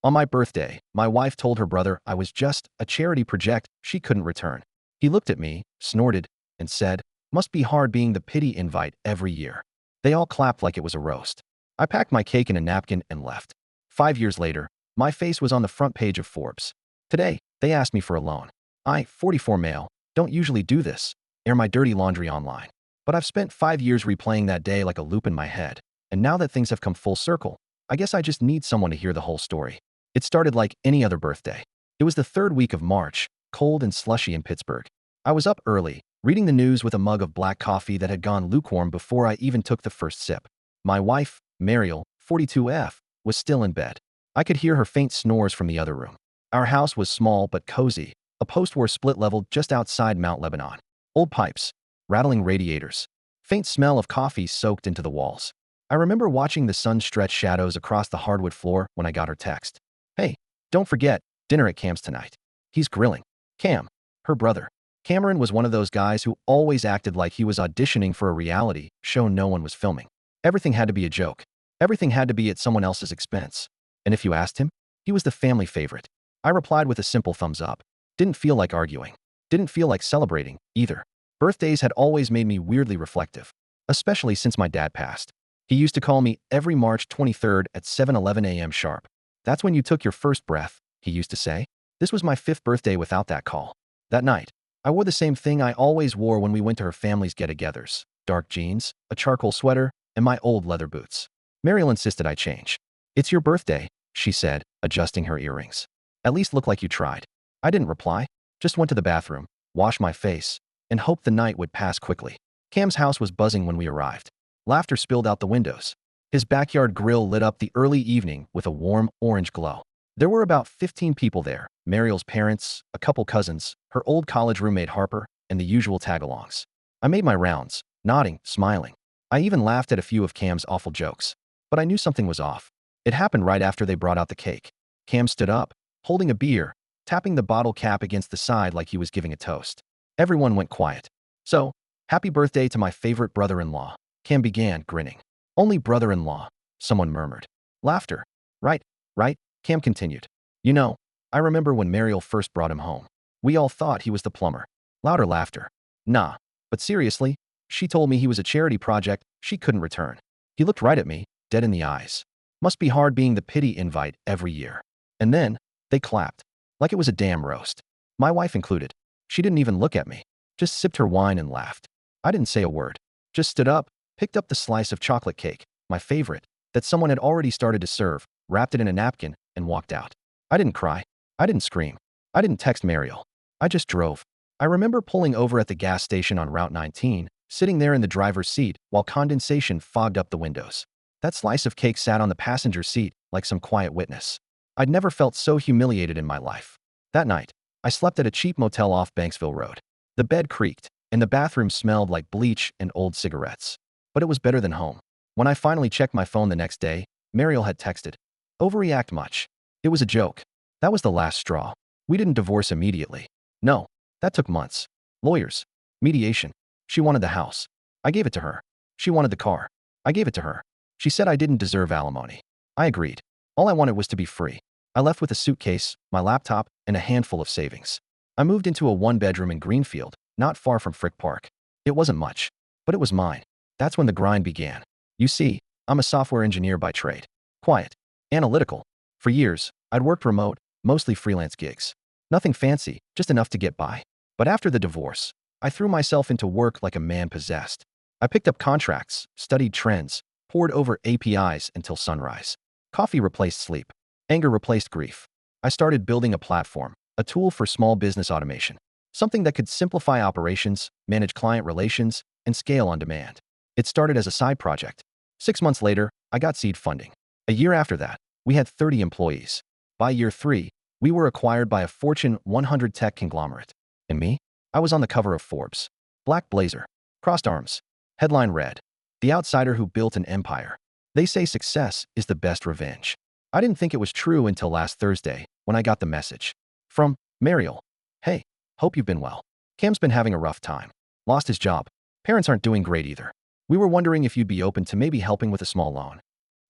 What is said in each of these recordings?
On my birthday, my wife told her brother I was just a charity project she couldn't return. He looked at me, snorted, and said, "Must be hard being the pity invite every year." They all clapped like it was a roast. I packed my cake in a napkin and left. 5 years later, my face was on the front page of Forbes. Today, they asked me for a loan. I, 44 male, don't usually do this, air my dirty laundry online. But I've spent 5 years replaying that day like a loop in my head. And now that things have come full circle, I guess I just need someone to hear the whole story. It started like any other birthday. It was the third week of March, cold and slushy in Pittsburgh. I was up early, reading the news with a mug of black coffee that had gone lukewarm before I even took the first sip. My wife, Mariel, 42F, was still in bed. I could hear her faint snores from the other room. Our house was small but cozy, a post-war split level just outside Mount Lebanon. Old pipes, rattling radiators, faint smell of coffee soaked into the walls. I remember watching the sun stretch shadows across the hardwood floor when I got her text. "Hey, don't forget, dinner at Cam's tonight." He's grilling. Cam, her brother. Cameron was one of those guys who always acted like he was auditioning for a reality show no one was filming. Everything had to be a joke. Everything had to be at someone else's expense. And if you asked him, he was the family favorite. I replied with a simple thumbs up. Didn't feel like arguing. Didn't feel like celebrating, either. Birthdays had always made me weirdly reflective, especially since my dad passed. He used to call me every March 23rd at 7:11 a.m. sharp. "That's when you took your first breath," he used to say. This was my 5th birthday without that call. That night, I wore the same thing I always wore when we went to her family's get-togethers: dark jeans, a charcoal sweater, and my old leather boots. Mariel insisted I change. "It's your birthday," she said, adjusting her earrings. "At least look like you tried." I didn't reply, just went to the bathroom, washed my face, and hoped the night would pass quickly. Cam's house was buzzing when we arrived. Laughter spilled out the windows. His backyard grill lit up the early evening with a warm orange glow. There were about 15 people there: Mariel's parents, a couple cousins, her old college roommate Harper, and the usual tag-alongs. I made my rounds, nodding, smiling. I even laughed at a few of Cam's awful jokes. But I knew something was off. It happened right after they brought out the cake. Cam stood up, holding a beer, tapping the bottle cap against the side like he was giving a toast. Everyone went quiet. "So, happy birthday to my favorite brother-in-law," Cam began, grinning. "Only brother-in-law," someone murmured. Laughter. "Right, right," Cam continued. "You know, I remember when Mariel first brought him home. We all thought he was the plumber." Louder laughter. "Nah, but seriously, she told me he was a charity project she couldn't return." He looked right at me, dead in the eyes. "Must be hard being the pity invite every year." And then, they clapped, like it was a damn roast. My wife included. She didn't even look at me, just sipped her wine and laughed. I didn't say a word, just stood up, picked up the slice of chocolate cake, my favorite, that someone had already started to serve, wrapped it in a napkin, and walked out. I didn't cry. I didn't scream. I didn't text Mariel. I just drove. I remember pulling over at the gas station on Route 19, sitting there in the driver's seat while condensation fogged up the windows. That slice of cake sat on the passenger seat like some quiet witness. I'd never felt so humiliated in my life. That night, I slept at a cheap motel off Banksville Road. The bed creaked, and the bathroom smelled like bleach and old cigarettes. But it was better than home. When I finally checked my phone the next day, Mariel had texted, "Overreact much. It was a joke." That was the last straw. We didn't divorce immediately. No, that took months. Lawyers. Mediation. She wanted the house. I gave it to her. She wanted the car. I gave it to her. She said I didn't deserve alimony. I agreed. All I wanted was to be free. I left with a suitcase, my laptop, and a handful of savings. I moved into a one-bedroom in Greenfield, not far from Frick Park. It wasn't much, but it was mine. That's when the grind began. You see, I'm a software engineer by trade. Quiet. Analytical. For years, I'd worked remote, mostly freelance gigs. Nothing fancy, just enough to get by. But after the divorce, I threw myself into work like a man possessed. I picked up contracts, studied trends, pored over APIs until sunrise. Coffee replaced sleep. Anger replaced grief. I started building a platform, a tool for small business automation. Something that could simplify operations, manage client relations, and scale on demand. It started as a side project. 6 months later, I got seed funding. A year after that, we had 30 employees. By year 3, we were acquired by a Fortune 100 tech conglomerate. And me? I was on the cover of Forbes. Black blazer. Crossed arms. Headline read, "The outsider who built an empire." They say success is the best revenge. I didn't think it was true until last Thursday, when I got the message. From Mariel. "Hey, hope you've been well. Cam's been having a rough time. Lost his job. Parents aren't doing great either. We were wondering if you'd be open to maybe helping with a small loan."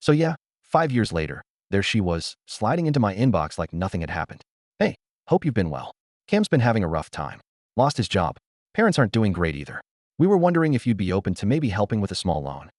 So yeah, 5 years later, there she was, sliding into my inbox like nothing had happened. Hey, hope you've been well. Cam's been having a rough time. Lost his job. Parents aren't doing great either. We were wondering if you'd be open to maybe helping with a small loan.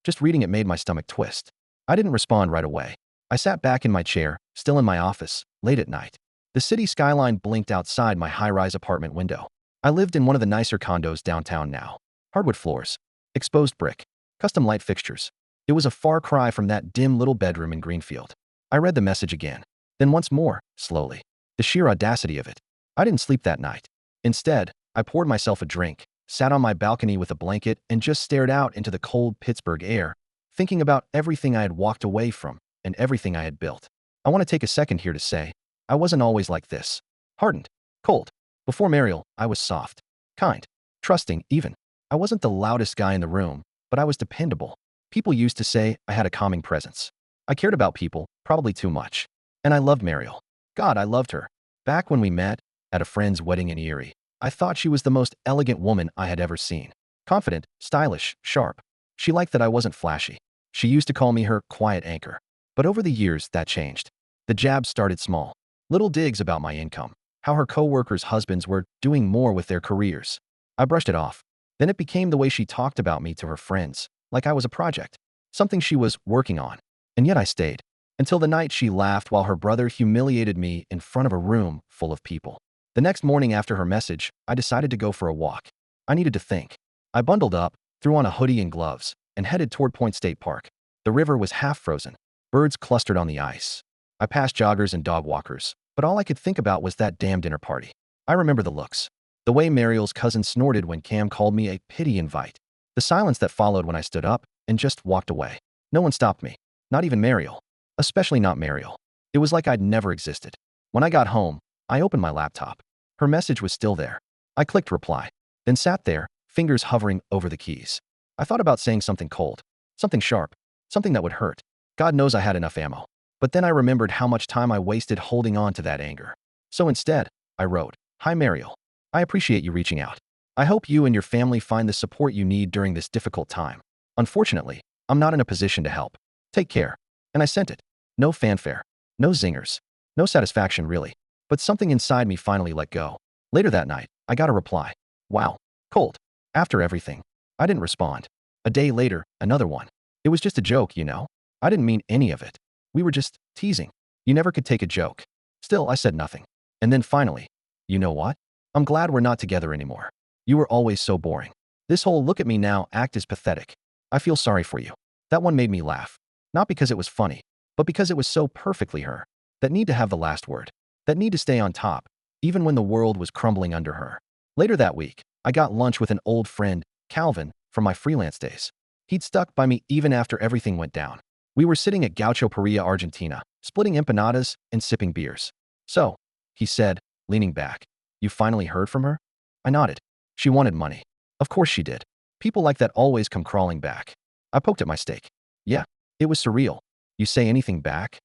Just reading it made my stomach twist. I didn't respond right away. I sat back in my chair, still in my office, late at night. The city skyline blinked outside my high-rise apartment window. I lived in one of the nicer condos downtown now. Hardwood floors, exposed brick, custom light fixtures. It was a far cry from that dim little bedroom in Greenfield. I read the message again, then once more, slowly. The sheer audacity of it. I didn't sleep that night. Instead, I poured myself a drink, sat on my balcony with a blanket, and just stared out into the cold Pittsburgh air, thinking about everything I had walked away from and everything I had built. I want to take a second here to say, I wasn't always like this. Hardened, cold. Before Mariel, I was soft, kind, trusting even. I wasn't the loudest guy in the room, but I was dependable. People used to say I had a calming presence. I cared about people, probably too much. And I loved Mariel. God, I loved her. Back when we met, at a friend's wedding in Erie, I thought she was the most elegant woman I had ever seen. Confident, stylish, sharp. She liked that I wasn't flashy. She used to call me her quiet anchor. But over the years, that changed. The jabs started small. Little digs about my income. How her co-workers' husbands were doing more with their careers. I brushed it off. Then it became the way she talked about me to her friends, like I was a project. Something she was working on. And yet I stayed. Until the night she laughed while her brother humiliated me in front of a room full of people. The next morning after her message, I decided to go for a walk. I needed to think. I bundled up, threw on a hoodie and gloves, and headed toward Point State Park. The river was half frozen. Birds clustered on the ice. I passed joggers and dog walkers, but all I could think about was that damn dinner party. I remember the looks. The way Mariel's cousin snorted when Cam called me a pity invite. The silence that followed when I stood up and just walked away. No one stopped me. Not even Mariel. Especially not Mariel. It was like I'd never existed. When I got home, I opened my laptop. Her message was still there. I clicked reply, then sat there, fingers hovering over the keys. I thought about saying something cold, something sharp, something that would hurt. God knows I had enough ammo. But then I remembered how much time I wasted holding on to that anger. So instead, I wrote, Hi Mariel. I appreciate you reaching out. I hope you and your family find the support you need during this difficult time. Unfortunately, I'm not in a position to help. Take care. And I sent it. No fanfare. No zingers. No satisfaction really. But something inside me finally let go. Later that night, I got a reply. Wow. Cold. After everything. I didn't respond. A day later, another one. It was just a joke, you know? I didn't mean any of it. We were just teasing. You never could take a joke. Still, I said nothing. And then finally, you know what? I'm glad we're not together anymore. You were always so boring. This whole look at me now act is pathetic. I feel sorry for you. That one made me laugh. Not because it was funny, but because it was so perfectly her. That need to have the last word. That need to stay on top, even when the world was crumbling under her. Later that week, I got lunch with an old friend, Calvin, from my freelance days. He'd stuck by me even after everything went down. We were sitting at Gaucho Paria, Argentina, splitting empanadas and sipping beers. So, he said, leaning back, you finally heard from her? I nodded. She wanted money. Of course she did. People like that always come crawling back. I poked at my steak. Yeah, it was surreal. You say anything back?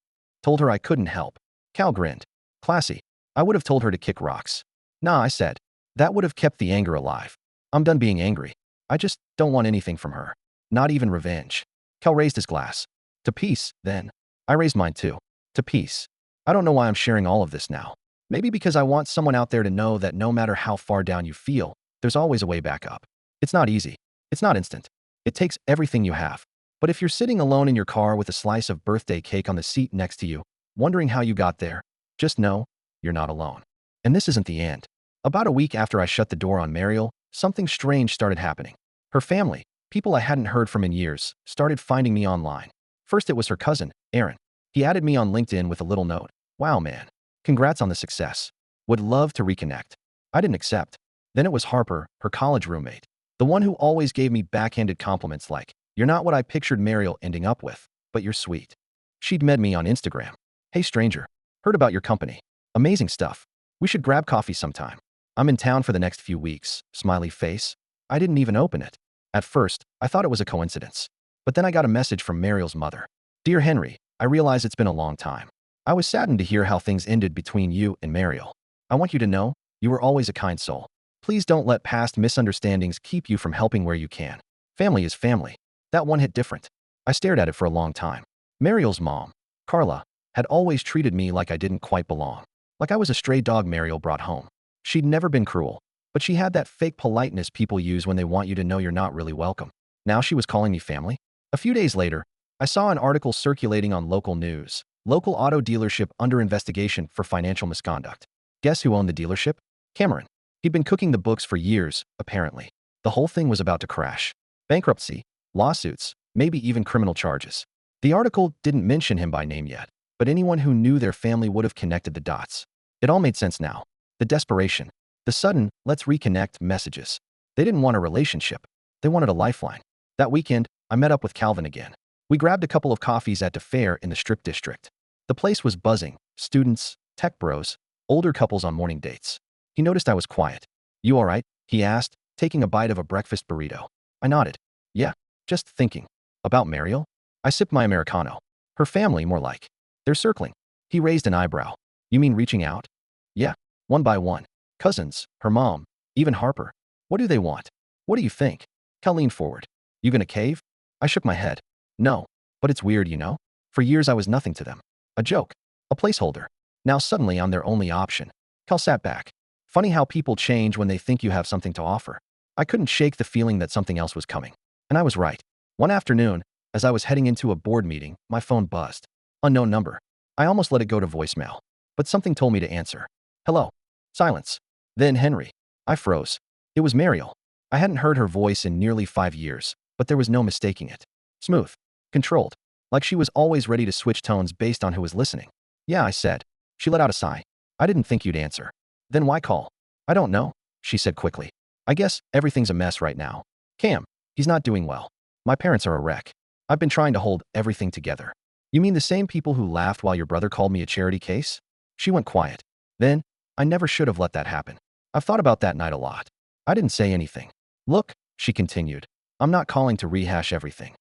Told her I couldn't help. Cal grinned. Classy. I would have told her to kick rocks. Nah, I said. That would have kept the anger alive. I'm done being angry. I just don't want anything from her. Not even revenge. Cal raised his glass. To peace, then. I raised mine too. To peace. I don't know why I'm sharing all of this now. Maybe because I want someone out there to know that no matter how far down you feel, there's always a way back up. It's not easy. It's not instant. It takes everything you have. But if you're sitting alone in your car with a slice of birthday cake on the seat next to you, wondering how you got there, just know you're not alone. And this isn't the end. About a week after I shut the door on Mariel, something strange started happening. Her family, people I hadn't heard from in years, started finding me online. First it was her cousin, Aaron. He added me on LinkedIn with a little note. Wow, man. Congrats on the success. Would love to reconnect. I didn't accept. Then it was Harper, her college roommate. The one who always gave me backhanded compliments like, you're not what I pictured Mariel ending up with, but you're sweet. She'd met me on Instagram. Hey stranger. Heard about your company. Amazing stuff. We should grab coffee sometime. I'm in town for the next few weeks. Smiley face. I didn't even open it. At first, I thought it was a coincidence. But then I got a message from Mariel's mother. Dear Henry, I realize it's been a long time. I was saddened to hear how things ended between you and Mariel. I want you to know, you were always a kind soul. Please don't let past misunderstandings keep you from helping where you can. Family is family. That one hit different. I stared at it for a long time. Mariel's mom, Carla, had always treated me like I didn't quite belong. Like I was a stray dog Mariel brought home. She'd never been cruel, but she had that fake politeness people use when they want you to know you're not really welcome. Now she was calling me family. A few days later, I saw an article circulating on local news. Local auto dealership under investigation for financial misconduct. Guess who owned the dealership? Cameron. He'd been cooking the books for years, apparently. The whole thing was about to crash. Bankruptcy, lawsuits, maybe even criminal charges. The article didn't mention him by name yet, but anyone who knew their family would have connected the dots. It all made sense now. The desperation, the sudden, let's reconnect messages. They didn't want a relationship. They wanted a lifeline. That weekend, I met up with Calvin again. We grabbed a couple of coffees at the fair in the Strip District. The place was buzzing, students, tech bros, older couples on morning dates. He noticed I was quiet. You all right? He asked, taking a bite of a breakfast burrito. I nodded. Yeah, just thinking. About Mariel? I sipped my Americano. Her family, more like. They're circling. He raised an eyebrow. You mean reaching out? Yeah, one by one. Cousins, her mom, even Harper. What do they want? What do you think? Cal leaned forward. You gonna cave? I shook my head. No, but it's weird, you know? For years I was nothing to them. A joke. A placeholder. Now suddenly I'm their only option. Cal sat back. Funny how people change when they think you have something to offer. I couldn't shake the feeling that something else was coming. And I was right. One afternoon, as I was heading into a board meeting, my phone buzzed. Unknown number. I almost let it go to voicemail. But something told me to answer. Hello. Silence. Then Henry. I froze. It was Mariel. I hadn't heard her voice in nearly 5 years, but there was no mistaking it. Smooth. Controlled. Like she was always ready to switch tones based on who was listening. Yeah, I said. She let out a sigh. I didn't think you'd answer. Then why call? I don't know, she said quickly. I guess everything's a mess right now. Cam, he's not doing well. My parents are a wreck. I've been trying to hold everything together. You mean the same people who laughed while your brother called me a charity case? She went quiet. Then, I never should have let that happen. I've thought about that night a lot. I didn't say anything. Look, she continued. I'm not calling to rehash everything.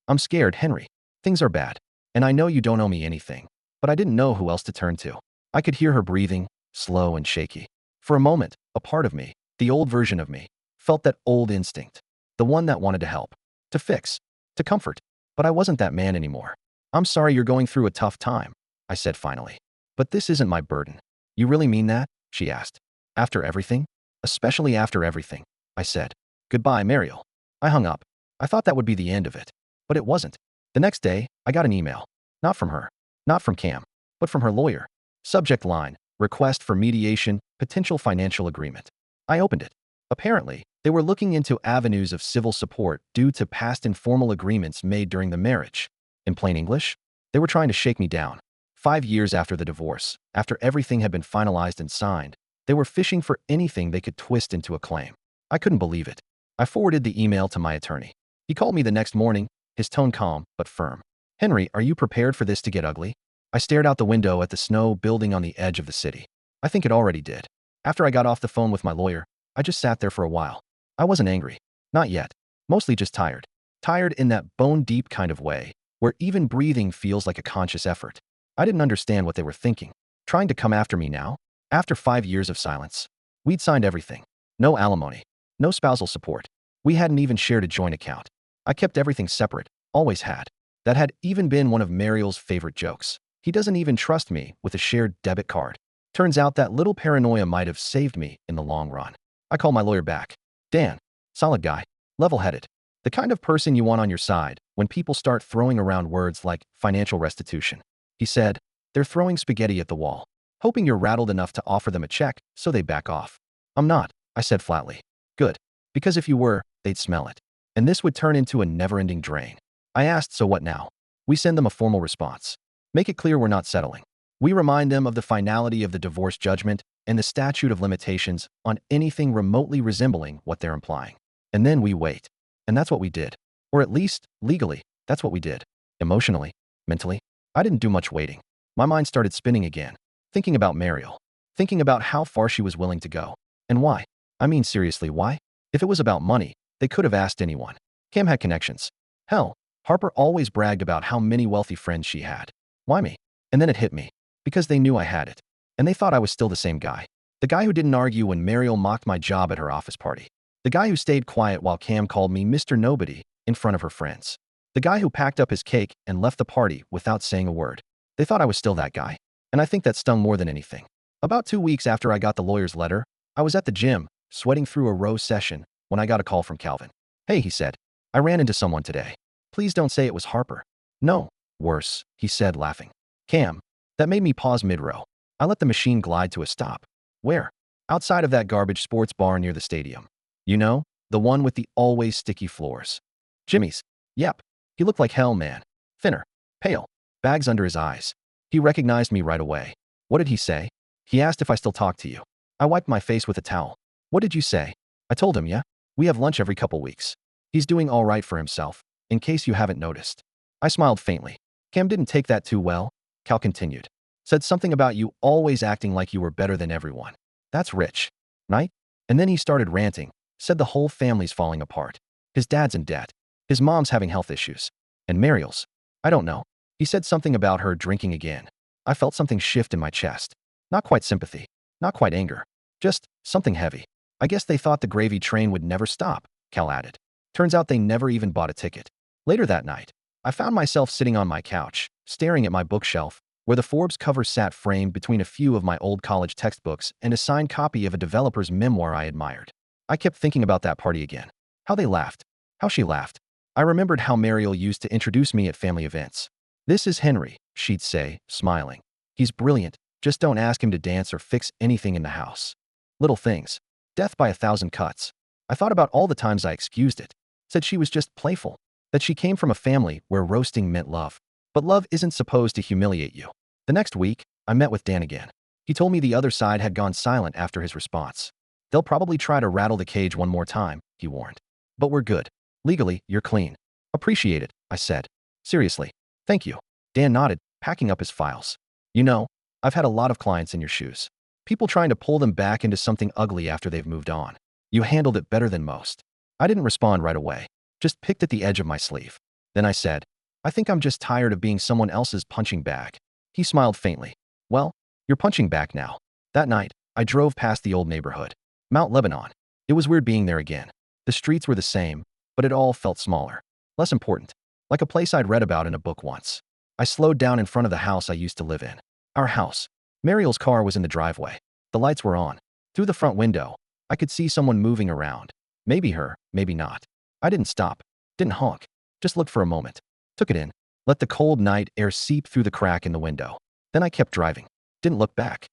I'm scared, Henry. Things are bad. And I know you don't owe me anything. But I didn't know who else to turn to. I could hear her breathing, slow and shaky. For a moment, a part of me, the old version of me, felt that old instinct. The one that wanted to help. To fix. To comfort. But I wasn't that man anymore. I'm sorry you're going through a tough time, I said finally. But this isn't my burden. You really mean that? She asked. After everything? Especially after everything, I said. Goodbye, Mariel. I hung up. I thought that would be the end of it. But it wasn't. The next day, I got an email. Not from her. Not from Cam. But from her lawyer. Subject line, request for mediation, potential financial agreement. I opened it. Apparently, they were looking into avenues of civil support due to past informal agreements made during the marriage. In plain English, they were trying to shake me down. 5 years after the divorce, after everything had been finalized and signed, they were fishing for anything they could twist into a claim. I couldn't believe it. I forwarded the email to my attorney. He called me the next morning, his tone calm but firm. Henry, are you prepared for this to get ugly? I stared out the window at the snow building on the edge of the city. I think it already did. After I got off the phone with my lawyer, I just sat there for a while. I wasn't angry. Not yet. Mostly just tired. Tired in that bone-deep kind of way, where even breathing feels like a conscious effort. I didn't understand what they were thinking. Trying to come after me now? After 5 years of silence. We'd signed everything. No alimony. No spousal support. We hadn't even shared a joint account. I kept everything separate. Always had. That had even been one of Mariel's favorite jokes. He doesn't even trust me with a shared debit card. Turns out that little paranoia might have saved me in the long run. I called my lawyer back. Dan. Solid guy. Level-headed. The kind of person you want on your side when people start throwing around words like financial restitution. He said, they're throwing spaghetti at the wall, hoping you're rattled enough to offer them a check so they back off. I'm not, I said flatly. Good. Because if you were, they'd smell it. And this would turn into a never-ending drain. I asked, so what now? We send them a formal response. Make it clear we're not settling. We remind them of the finality of the divorce judgment and the statute of limitations on anything remotely resembling what they're implying. And then we wait. And that's what we did. Or at least, legally, that's what we did. Emotionally, mentally, I didn't do much waiting. My mind started spinning again, thinking about Mariel, thinking about how far she was willing to go. And why? I mean, seriously, why? If it was about money, they could have asked anyone. Cam had connections. Hell, Harper always bragged about how many wealthy friends she had. Why me? And then it hit me. Because they knew I had it. And they thought I was still the same guy. The guy who didn't argue when Mariel mocked my job at her office party. The guy who stayed quiet while Cam called me Mr. Nobody in front of her friends. The guy who packed up his cake and left the party without saying a word. They thought I was still that guy. And I think that stung more than anything. About 2 weeks after I got the lawyer's letter, I was at the gym, sweating through a row session, when I got a call from Calvin. Hey, he said. I ran into someone today. Please don't say it was Harper. No. Worse, he said, laughing. Cam. That made me pause mid-row. I let the machine glide to a stop. Where? Outside of that garbage sports bar near the stadium. You know, the one with the always sticky floors. Jimmy's. Yep. He looked like hell, man. Thinner. Pale. Bags under his eyes. He recognized me right away. What did he say? He asked if I still talk to you. I wiped my face with a towel. What did you say? I told him, yeah. We have lunch every couple weeks. He's doing all right for himself, in case you haven't noticed. I smiled faintly. Cam didn't take that too well. Cal continued. Said something about you always acting like you were better than everyone. That's rich. Right? And then he started ranting. Said the whole family's falling apart. His dad's in debt. His mom's having health issues. And Mariel's. I don't know. He said something about her drinking again. I felt something shift in my chest. Not quite sympathy. Not quite anger. Just something heavy. I guess they thought the gravy train would never stop, Cal added. Turns out they never even bought a ticket. Later that night, I found myself sitting on my couch, staring at my bookshelf, where the Forbes cover sat framed between a few of my old college textbooks and a signed copy of a developer's memoir I admired. I kept thinking about that party again. How they laughed. How she laughed. I remembered how Mariel used to introduce me at family events. This is Henry, she'd say, smiling. He's brilliant. Just don't ask him to dance or fix anything in the house. Little things. Death by 1,000 cuts. I thought about all the times I excused it. Said she was just playful. That she came from a family where roasting meant love. But love isn't supposed to humiliate you. The next week, I met with Dan again. He told me the other side had gone silent after his response. They'll probably try to rattle the cage one more time, he warned. But we're good. Legally, you're clean. Appreciate it, I said. Seriously. Thank you. Dan nodded, packing up his files. You know, I've had a lot of clients in your shoes. People trying to pull them back into something ugly after they've moved on. You handled it better than most. I didn't respond right away. Just picked at the edge of my sleeve. Then I said, I think I'm just tired of being someone else's punching bag. He smiled faintly. Well, you're punching back now. That night, I drove past the old neighborhood. Mount Lebanon. It was weird being there again. The streets were the same, but it all felt smaller. Less important. Like a place I'd read about in a book once. I slowed down in front of the house I used to live in. Our house. Mariel's car was in the driveway. The lights were on. Through the front window, I could see someone moving around. Maybe her, maybe not. I didn't stop. Didn't honk. Just looked for a moment. Took it in. Let the cold night air seep through the crack in the window. Then I kept driving. Didn't look back.